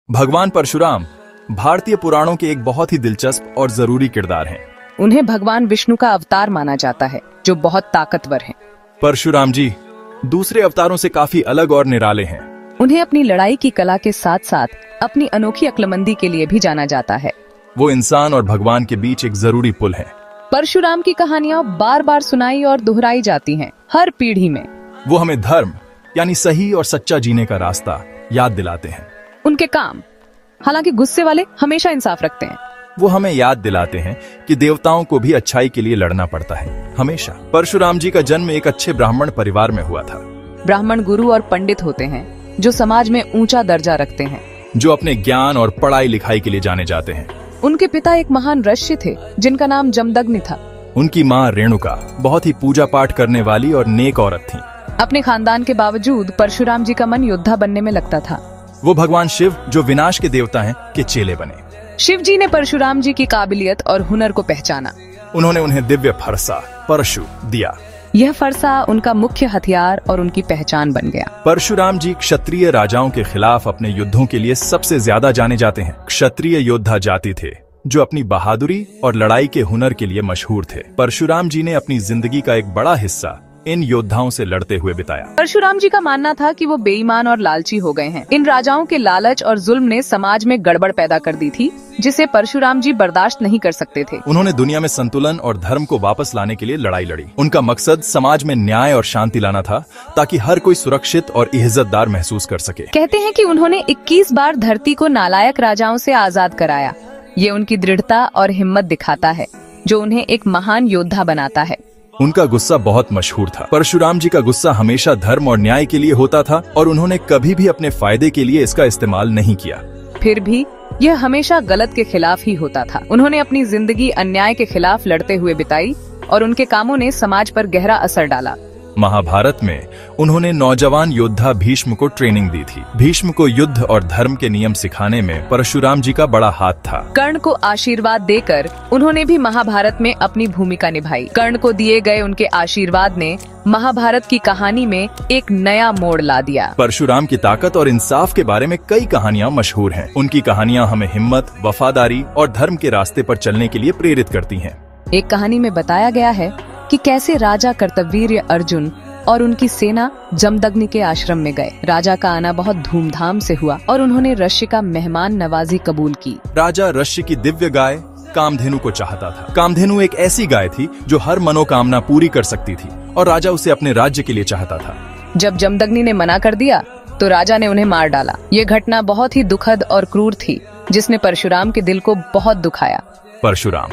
भगवान परशुराम भारतीय पुराणों के एक बहुत ही दिलचस्प और जरूरी किरदार हैं। उन्हें भगवान विष्णु का अवतार माना जाता है जो बहुत ताकतवर हैं। परशुराम जी दूसरे अवतारों से काफी अलग और निराले हैं। उन्हें अपनी लड़ाई की कला के साथ साथ अपनी अनोखी अक्लमंदी के लिए भी जाना जाता है। वो इंसान और भगवान के बीच एक जरूरी पुल है। परशुराम की कहानियाँ बार बार सुनाई और दोहराई जाती हैं हर पीढ़ी में। वो हमें धर्म यानी सही और सच्चा जीने का रास्ता याद दिलाते हैं। उनके काम, हालांकि गुस्से वाले, हमेशा इंसाफ रखते हैं। वो हमें याद दिलाते हैं कि देवताओं को भी अच्छाई के लिए लड़ना पड़ता है हमेशा। परशुराम जी का जन्म एक अच्छे ब्राह्मण परिवार में हुआ था। ब्राह्मण गुरु और पंडित होते हैं जो समाज में ऊंचा दर्जा रखते हैं, जो अपने ज्ञान और पढ़ाई लिखाई के लिए जाने जाते हैं। उनके पिता एक महान ऋषि थे जिनका नाम जमदग्नि था। उनकी माँ रेणुका बहुत ही पूजा पाठ करने वाली और नेक औरत थी। अपने खानदान के बावजूद परशुराम जी का मन योद्धा बनने में लगता था। वो भगवान शिव जो विनाश के देवता हैं के चेले बने। शिव जी ने परशुराम जी की काबिलियत और हुनर को पहचाना। उन्होंने उन्हें दिव्य फरसा परशु दिया। यह फरसा उनका मुख्य हथियार और उनकी पहचान बन गया। परशुराम जी क्षत्रिय राजाओं के खिलाफ अपने युद्धों के लिए सबसे ज्यादा जाने जाते हैं। क्षत्रिय योद्धा जाति थे जो अपनी बहादुरी और लड़ाई के हुनर के लिए मशहूर थे। परशुराम जी ने अपनी जिंदगी का एक बड़ा हिस्सा इन योद्धाओं से लड़ते हुए बिताया। परशुराम जी का मानना था कि वो बेईमान और लालची हो गए हैं। इन राजाओं के लालच और जुल्म ने समाज में गड़बड़ पैदा कर दी थी जिसे परशुराम जी बर्दाश्त नहीं कर सकते थे। उन्होंने दुनिया में संतुलन और धर्म को वापस लाने के लिए लड़ाई लड़ी। उनका मकसद समाज में न्याय और शांति लाना था ताकि हर कोई सुरक्षित और इज्जतदार महसूस कर सके। कहते हैं कि उन्होंने 21 बार धरती को नालायक राजाओं से आजाद कराया। ये उनकी दृढ़ता और हिम्मत दिखाता है जो उन्हें एक महान योद्धा बनाता है। उनका गुस्सा बहुत मशहूर था। परशुराम जी का गुस्सा हमेशा धर्म और न्याय के लिए होता था और उन्होंने कभी भी अपने फायदे के लिए इसका इस्तेमाल नहीं किया। फिर भी यह हमेशा गलत के खिलाफ ही होता था। उन्होंने अपनी जिंदगी अन्याय के खिलाफ लड़ते हुए बिताई और उनके कामों ने समाज पर गहरा असर डाला। महाभारत में उन्होंने नौजवान योद्धा भीष्म को ट्रेनिंग दी थी। भीष्म को युद्ध और धर्म के नियम सिखाने में परशुराम जी का बड़ा हाथ था। कर्ण को आशीर्वाद देकर उन्होंने भी महाभारत में अपनी भूमिका निभाई। कर्ण को दिए गए उनके आशीर्वाद ने महाभारत की कहानी में एक नया मोड़ ला दिया। परशुराम की ताकत और इंसाफ के बारे में कई कहानियाँ मशहूर हैं। उनकी कहानियाँ हमें हिम्मत, वफादारी और धर्म के रास्ते पर चलने के लिए प्रेरित करती हैं। एक कहानी में बताया गया है कि कैसे राजा कर्तवीर्य अर्जुन और उनकी सेना जमदग्नि के आश्रम में गए। राजा का आना बहुत धूमधाम से हुआ और उन्होंने ऋषि का मेहमान नवाजी कबूल की। राजा ऋषि की दिव्य गाय कामधेनु को चाहता था। कामधेनु एक ऐसी गाय थी जो हर मनोकामना पूरी कर सकती थी और राजा उसे अपने राज्य के लिए चाहता था। जब जमदग्नि ने मना कर दिया तो राजा ने उन्हें मार डाला। ये घटना बहुत ही दुखद और क्रूर थी जिसने परशुराम के दिल को बहुत दुखाया। परशुराम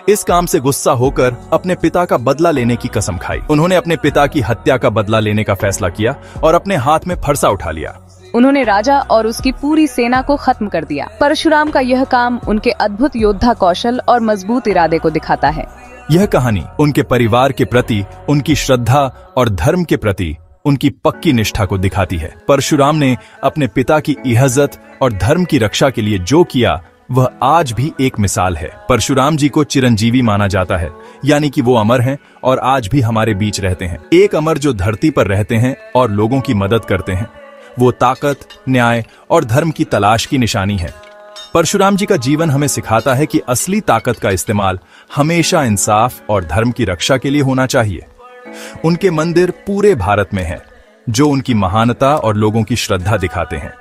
इस काम से गुस्सा होकर अपने पिता का बदला लेने की कसम खाई। उन्होंने अपने पिता की हत्या का बदला लेने का फैसला किया और अपने हाथ में फरसा उठा लिया। उन्होंने राजा और उसकी पूरी सेना को खत्म कर दिया। परशुराम का यह काम उनके अद्भुत योद्धा कौशल और मजबूत इरादे को दिखाता है। यह कहानी उनके परिवार के प्रति उनकी श्रद्धा और धर्म के प्रति उनकी पक्की निष्ठा को दिखाती है। परशुराम ने अपने पिता की इज्जत और धर्म की रक्षा के लिए जो किया वह आज भी एक मिसाल है। परशुराम जी को चिरंजीवी माना जाता है, यानी कि वो अमर हैं और आज भी हमारे बीच रहते हैं। एक अमर जो धरती पर रहते हैं और लोगों की मदद करते हैं। वो ताकत, न्याय और धर्म की तलाश की निशानी है। परशुराम जी का जीवन हमें सिखाता है कि असली ताकत का इस्तेमाल हमेशा इंसाफ और धर्म की रक्षा के लिए होना चाहिए। उनके मंदिर पूरे भारत में हैं, जो उनकी महानता और लोगों की श्रद्धा दिखाते हैं।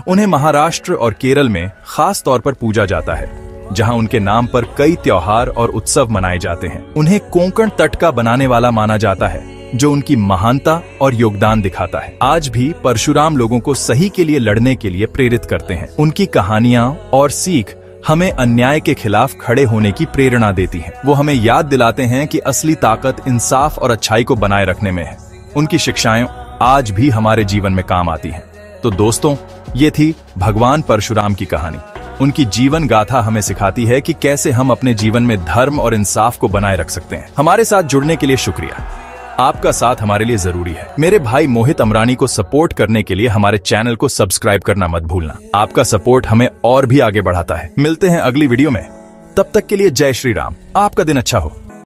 उन्हें महाराष्ट्र और केरल में खास तौर पर पूजा जाता है, जहां उनके नाम पर कई त्योहार और उत्सव मनाए जाते हैं। उन्हें कोंकण तट का बनाने वाला माना जाता है, जो उनकी महानता और योगदान दिखाता है। आज भी परशुराम लोगों को सही के लिए लड़ने के लिए प्रेरित करते हैं। उनकी कहानियां और सीख हमें अन्याय के खिलाफ खड़े होने की प्रेरणा देती हैं। वो हमें याद दिलाते हैं कि असली ताकत इंसाफ और अच्छाई को बनाए रखने में है। उनकी शिक्षाएं आज भी हमारे जीवन में काम आती हैं। तो दोस्तों, ये थी भगवान परशुराम की कहानी। उनकी जीवन गाथा हमें सिखाती है कि कैसे हम अपने जीवन में धर्म और इंसाफ को बनाए रख सकते हैं। हमारे साथ जुड़ने के लिए शुक्रिया। आपका साथ हमारे लिए जरूरी है। मेरे भाई मोहित अमरानी को सपोर्ट करने के लिए हमारे चैनल को सब्सक्राइब करना मत भूलना। आपका सपोर्ट हमें और भी आगे बढ़ाता है। मिलते हैं अगली वीडियो में। तब तक के लिए जय श्री राम। आपका दिन अच्छा हो।